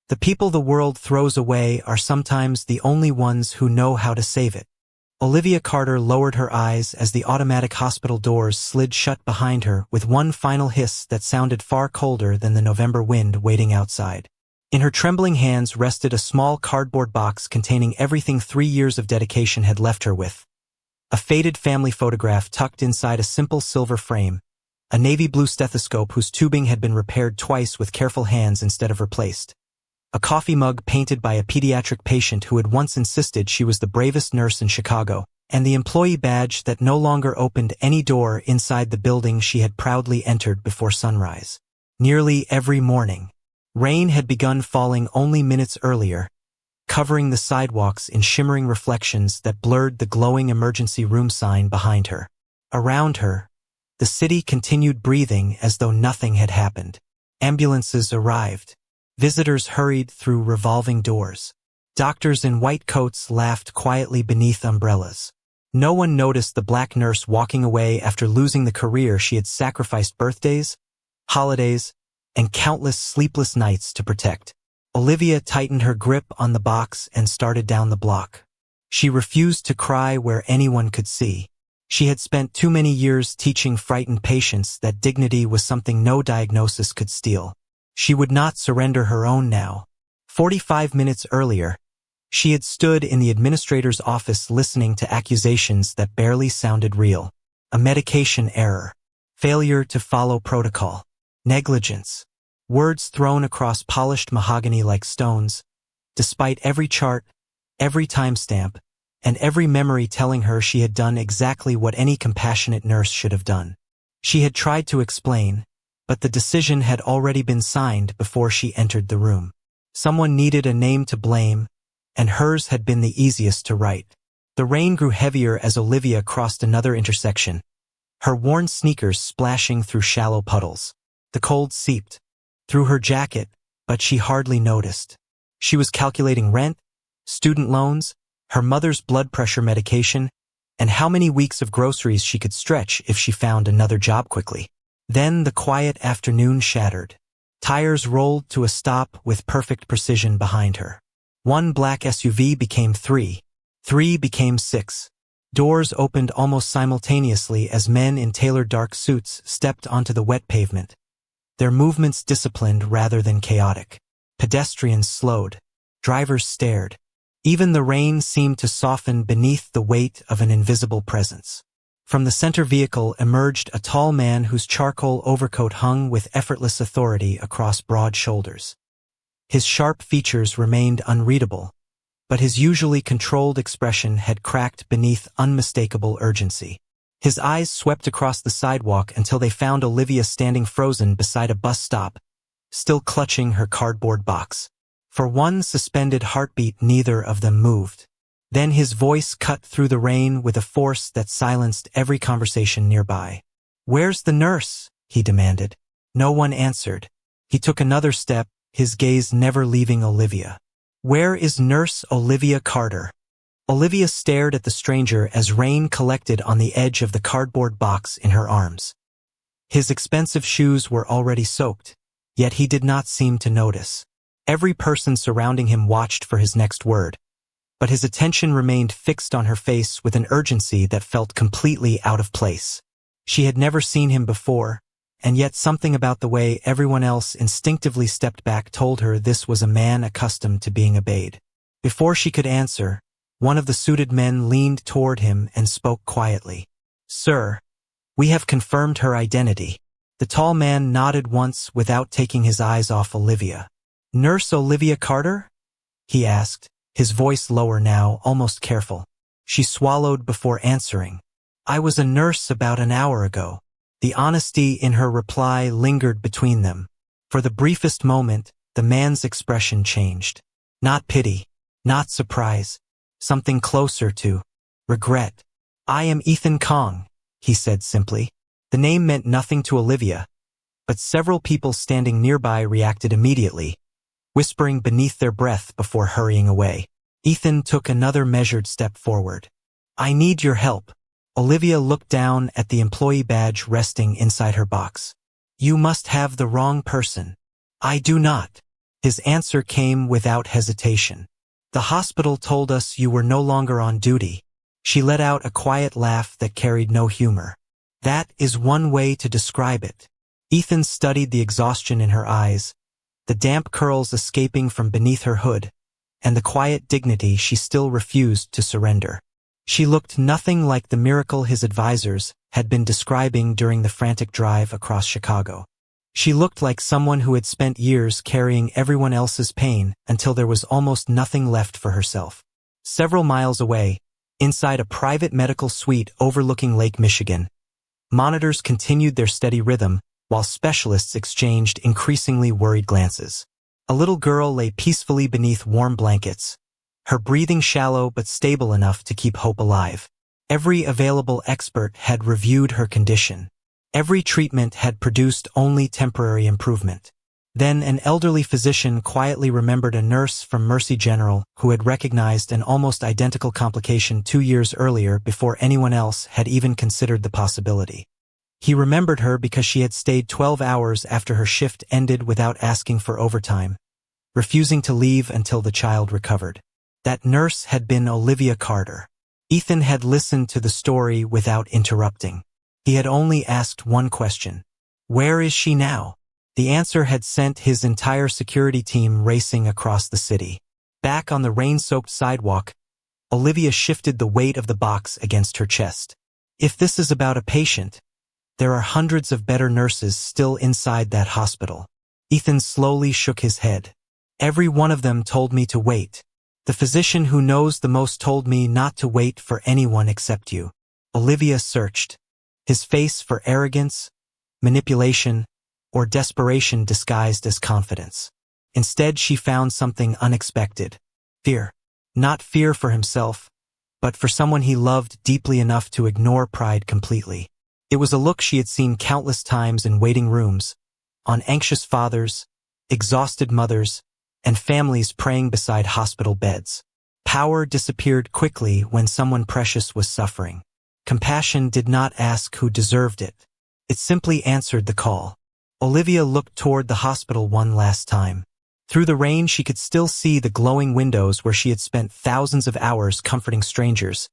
The people the world throws away are sometimes the only ones who know how to save it. Olivia Carter lowered her eyes as the automatic hospital doors slid shut behind her with one final hiss that sounded far colder than the November wind waiting outside. In her trembling hands rested a small cardboard box containing everything 3 years of dedication had left her with. A faded family photograph tucked inside a simple silver frame, a navy blue stethoscope whose tubing had been repaired twice with careful hands instead of replaced, a coffee mug painted by a pediatric patient who had once insisted she was the bravest nurse in Chicago, and the employee badge that no longer opened any door inside the building she had proudly entered before sunrise. Nearly every morning, rain had begun falling only minutes earlier, covering the sidewalks in shimmering reflections that blurred the glowing emergency room sign behind her. Around her, the city continued breathing as though nothing had happened. Ambulances arrived. Visitors hurried through revolving doors. Doctors in white coats laughed quietly beneath umbrellas. No one noticed the black nurse walking away after losing the career she had sacrificed birthdays, holidays, and countless sleepless nights to protect. Olivia tightened her grip on the box and started down the block. She refused to cry where anyone could see. She had spent too many years teaching frightened patients that dignity was something no diagnosis could steal. She would not surrender her own now. 45 minutes earlier, she had stood in the administrator's office listening to accusations that barely sounded real. A medication error, failure to follow protocol, negligence. Words thrown across polished mahogany like stones, despite every chart, every timestamp, and every memory telling her she had done exactly what any compassionate nurse should have done. She had tried to explain, but the decision had already been signed before she entered the room. Someone needed a name to blame, and hers had been the easiest to write. The rain grew heavier as Olivia crossed another intersection, her worn sneakers splashing through shallow puddles. The cold seeped through her jacket, but she hardly noticed. She was calculating rent, student loans, her mother's blood pressure medication, and how many weeks of groceries she could stretch if she found another job quickly. Then the quiet afternoon shattered. Tires rolled to a stop with perfect precision behind her. One black SUV became 3. 3 became 6. Doors opened almost simultaneously as men in tailored dark suits stepped onto the wet pavement, their movements disciplined rather than chaotic. Pedestrians slowed. Drivers stared. Even the rain seemed to soften beneath the weight of an invisible presence. From the center vehicle emerged a tall man whose charcoal overcoat hung with effortless authority across broad shoulders. His sharp features remained unreadable, but his usually controlled expression had cracked beneath unmistakable urgency. His eyes swept across the sidewalk until they found Olivia standing frozen beside a bus stop, still clutching her cardboard box. For one suspended heartbeat, neither of them moved. Then his voice cut through the rain with a force that silenced every conversation nearby. "Where's the nurse?" he demanded. No one answered. He took another step, his gaze never leaving Olivia. "Where is Nurse Olivia Carter?" Olivia stared at the stranger as rain collected on the edge of the cardboard box in her arms. His expensive shoes were already soaked, yet he did not seem to notice. Every person surrounding him watched for his next word, but his attention remained fixed on her face with an urgency that felt completely out of place. She had never seen him before, and yet something about the way everyone else instinctively stepped back told her this was a man accustomed to being obeyed. Before she could answer, one of the suited men leaned toward him and spoke quietly. "Sir, we have confirmed her identity." The tall man nodded once without taking his eyes off Olivia. "Nurse Olivia Carter?" he asked, his voice lower now, almost careful. She swallowed before answering. "I was a nurse about an hour ago." The honesty in her reply lingered between them. For the briefest moment, the man's expression changed. Not pity, not surprise, something closer to regret. "I am Ethan Kong," he said simply. The name meant nothing to Olivia, but several people standing nearby reacted immediately, whispering beneath their breath before hurrying away. Ethan took another measured step forward. "I need your help." Olivia looked down at the employee badge resting inside her box. "You must have the wrong person." "I do not." His answer came without hesitation. "The hospital told us you were no longer on duty." She let out a quiet laugh that carried no humor. "That is one way to describe it." Ethan studied the exhaustion in her eyes, the damp curls escaping from beneath her hood, and the quiet dignity she still refused to surrender. She looked nothing like the miracle his advisors had been describing during the frantic drive across Chicago. She looked like someone who had spent years carrying everyone else's pain until there was almost nothing left for herself. Several miles away, inside a private medical suite overlooking Lake Michigan, monitors continued their steady rhythm while specialists exchanged increasingly worried glances. A little girl lay peacefully beneath warm blankets, her breathing shallow but stable enough to keep hope alive. Every available expert had reviewed her condition. Every treatment had produced only temporary improvement. Then an elderly physician quietly remembered a nurse from Mercy General who had recognized an almost identical complication 2 years earlier before anyone else had even considered the possibility. He remembered her because she had stayed 12 hours after her shift ended without asking for overtime, refusing to leave until the child recovered. That nurse had been Olivia Carter. Ethan had listened to the story without interrupting. He had only asked one question. Where is she now? The answer had sent his entire security team racing across the city. Back on the rain-soaked sidewalk, Olivia shifted the weight of the box against her chest. If this is about a patient, there are hundreds of better nurses still inside that hospital. Ethan slowly shook his head. Every one of them told me to wait. The physician who knows the most told me not to wait for anyone except you. Olivia searched, his face for arrogance, manipulation, or desperation disguised as confidence. Instead, she found something unexpected. Fear. Not fear for himself, but for someone he loved deeply enough to ignore pride completely. It was a look she had seen countless times in waiting rooms, on anxious fathers, exhausted mothers, and families praying beside hospital beds. Power disappeared quickly when someone precious was suffering. Compassion did not ask who deserved it. It simply answered the call. Olivia looked toward the hospital one last time. Through the rain, she could still see the glowing windows where she had spent thousands of hours comforting strangers,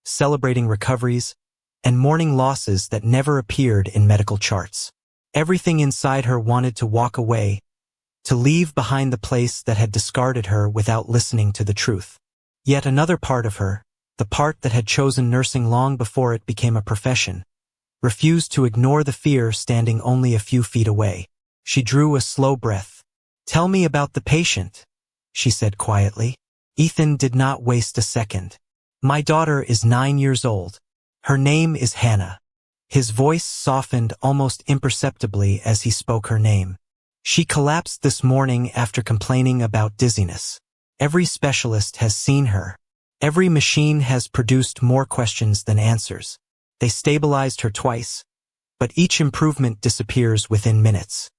celebrating recoveries, and mourning losses that never appeared in medical charts. Everything inside her wanted to walk away, to leave behind the place that had discarded her without listening to the truth. Yet another part of her, the part that had chosen nursing long before it became a profession, refused to ignore the fear standing only a few feet away. She drew a slow breath. "Tell me about the patient," she said quietly. Ethan did not waste a second. "My daughter is 9 years old. Her name is Hannah." His voice softened almost imperceptibly as he spoke her name. "She collapsed this morning after complaining about dizziness. Every specialist has seen her. Every machine has produced more questions than answers. They stabilized her twice, but each improvement disappears within minutes."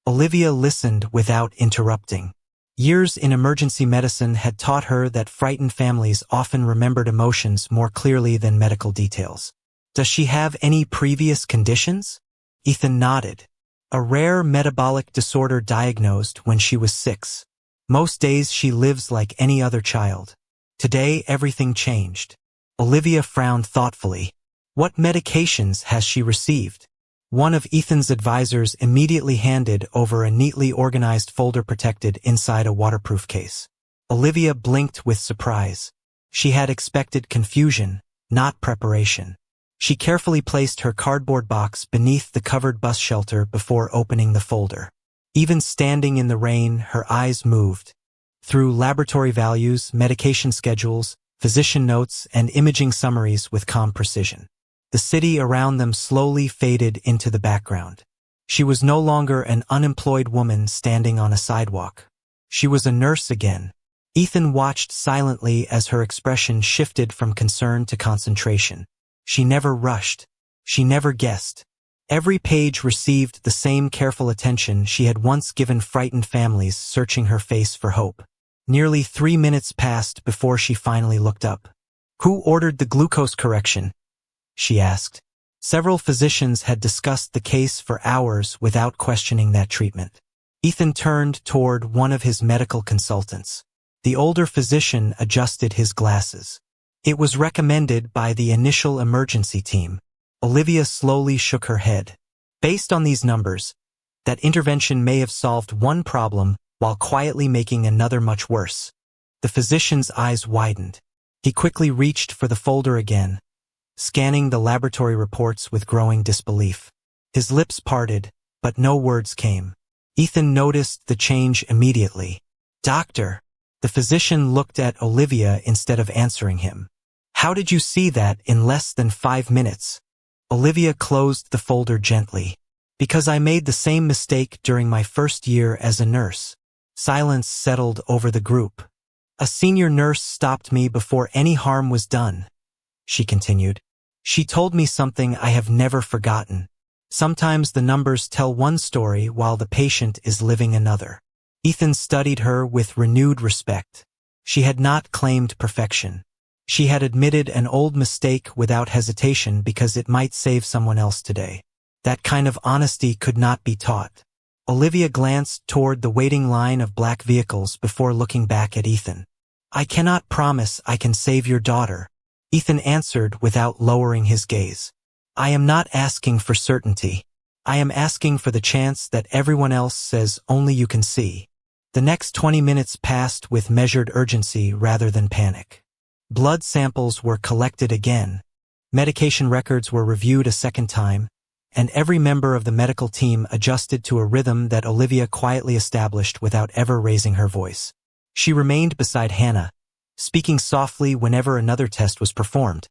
Olivia listened without interrupting. Years in emergency medicine had taught her that frightened families often remembered emotions more clearly than medical details. "Does she have any previous conditions?" Ethan nodded. "A rare metabolic disorder diagnosed when she was 6. Most days she lives like any other child. Today everything changed." Olivia frowned thoughtfully. "What medications has she received?" One of Ethan's advisors immediately handed over a neatly organized folder protected inside a waterproof case. Olivia blinked with surprise. She had expected confusion, not preparation. She carefully placed her cardboard box beneath the covered bus shelter before opening the folder. Even standing in the rain, her eyes moved. Through laboratory values, medication schedules, physician notes, and imaging summaries with calm precision. The city around them slowly faded into the background. She was no longer an unemployed woman standing on a sidewalk. She was a nurse again. Ethan watched silently as her expression shifted from concern to concentration. She never rushed. She never guessed. Every page received the same careful attention she had once given frightened families searching her face for hope. Nearly 3 minutes passed before she finally looked up. "Who ordered the glucose correction?" she asked. Several physicians had discussed the case for hours without questioning that treatment. Ethan turned toward one of his medical consultants. The older physician adjusted his glasses. It was recommended by the initial emergency team. Olivia slowly shook her head. Based on these numbers, that intervention may have solved one problem while quietly making another much worse. The physician's eyes widened. He quickly reached for the folder again, scanning the laboratory reports with growing disbelief. His lips parted, but no words came. Ethan noticed the change immediately. "Doctor." The physician looked at Olivia instead of answering him. "How did you see that in less than 5 minutes?" Olivia closed the folder gently. "Because I made the same mistake during my first year as a nurse." Silence settled over the group. "A senior nurse stopped me before any harm was done," she continued. "She told me something I have never forgotten. Sometimes the numbers tell one story while the patient is living another." Ethan studied her with renewed respect. She had not claimed perfection. She had admitted an old mistake without hesitation because it might save someone else today. That kind of honesty could not be taught. Olivia glanced toward the waiting line of black vehicles before looking back at Ethan. "I cannot promise I can save your daughter," Ethan answered without lowering his gaze. "I am not asking for certainty. I am asking for the chance that everyone else says only you can see." The next 20 minutes passed with measured urgency rather than panic. Blood samples were collected again. Medication records were reviewed a second time, and every member of the medical team adjusted to a rhythm that Olivia quietly established without ever raising her voice. She remained beside Hannah, speaking softly whenever another test was performed,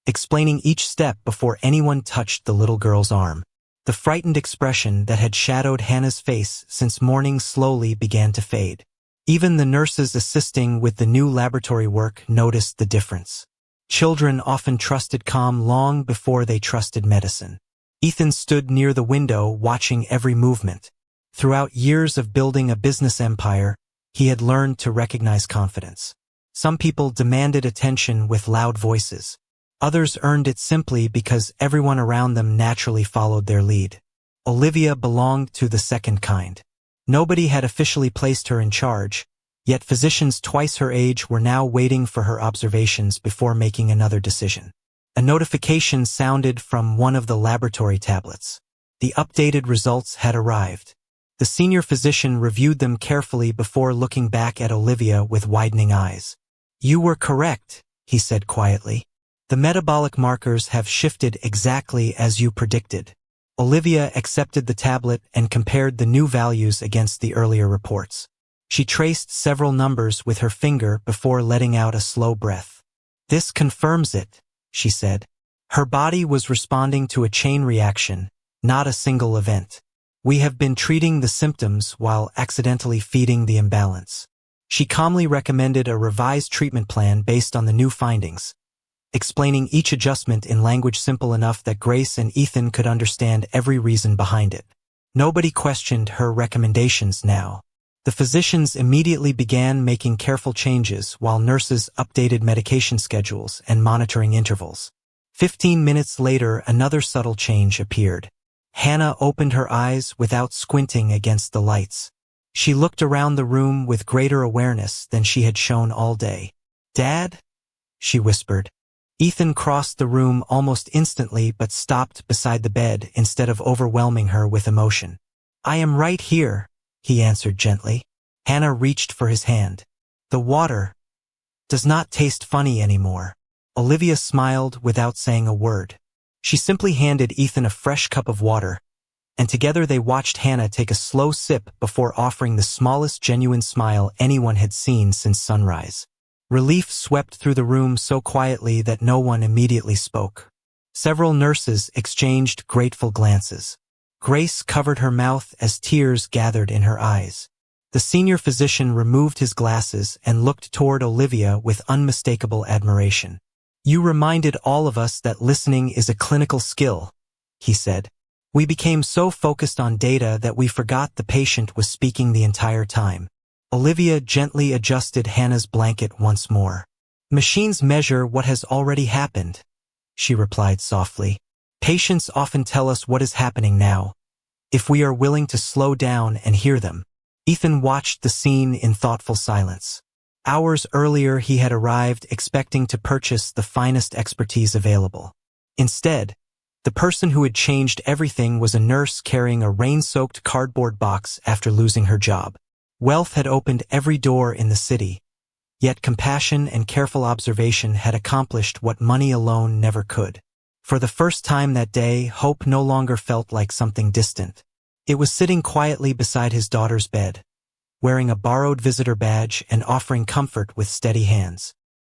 explaining each step before anyone touched the little girl's arm. The frightened expression that had shadowed Hannah's face since morning slowly began to fade. Even the nurses assisting with the new laboratory work noticed the difference. Children often trusted calm long before they trusted medicine. Ethan stood near the window watching every movement. Throughout years of building a business empire, he had learned to recognize confidence. Some people demanded attention with loud voices. Others earned it simply because everyone around them naturally followed their lead. Olivia belonged to the second kind. Nobody had officially placed her in charge, yet physicians twice her age were now waiting for her observations before making another decision. A notification sounded from one of the laboratory tablets. The updated results had arrived. The senior physician reviewed them carefully before looking back at Olivia with widening eyes. "You were correct," he said quietly. "The metabolic markers have shifted exactly as you predicted." Olivia accepted the tablet and compared the new values against the earlier reports. She traced several numbers with her finger before letting out a slow breath. "This confirms it," she said. Her body was responding to a chain reaction, not a single event. "We have been treating the symptoms while accidentally feeding the imbalance." She calmly recommended a revised treatment plan based on the new findings, explaining each adjustment in language simple enough that Grace and Ethan could understand every reason behind it. Nobody questioned her recommendations now. The physicians immediately began making careful changes while nurses updated medication schedules and monitoring intervals. 15 minutes later, another subtle change appeared. Hannah opened her eyes without squinting against the lights. She looked around the room with greater awareness than she had shown all day. "Dad?" she whispered. Ethan crossed the room almost instantly but stopped beside the bed instead of overwhelming her with emotion. "I am right here," he answered gently. Hannah reached for his hand. "The water does not taste funny anymore." Olivia smiled without saying a word. She simply handed Ethan a fresh cup of water, and together they watched Hannah take a slow sip before offering the smallest genuine smile anyone had seen since sunrise. Relief swept through the room so quietly that no one immediately spoke. Several nurses exchanged grateful glances. Grace covered her mouth as tears gathered in her eyes. The senior physician removed his glasses and looked toward Olivia with unmistakable admiration. "You reminded all of us that listening is a clinical skill," he said. "We became so focused on data that we forgot the patient was speaking the entire time." Olivia gently adjusted Hannah's blanket once more. "Machines measure what has already happened," she replied softly. "Patients often tell us what is happening now, if we are willing to slow down and hear them." Ethan watched the scene in thoughtful silence. Hours earlier, he had arrived expecting to purchase the finest expertise available. Instead, the person who had changed everything was a nurse carrying a rain-soaked cardboard box after losing her job. Wealth had opened every door in the city, yet compassion and careful observation had accomplished what money alone never could. For the first time that day, hope no longer felt like something distant. It was sitting quietly beside his daughter's bed, wearing a borrowed visitor badge and offering comfort with steady hands.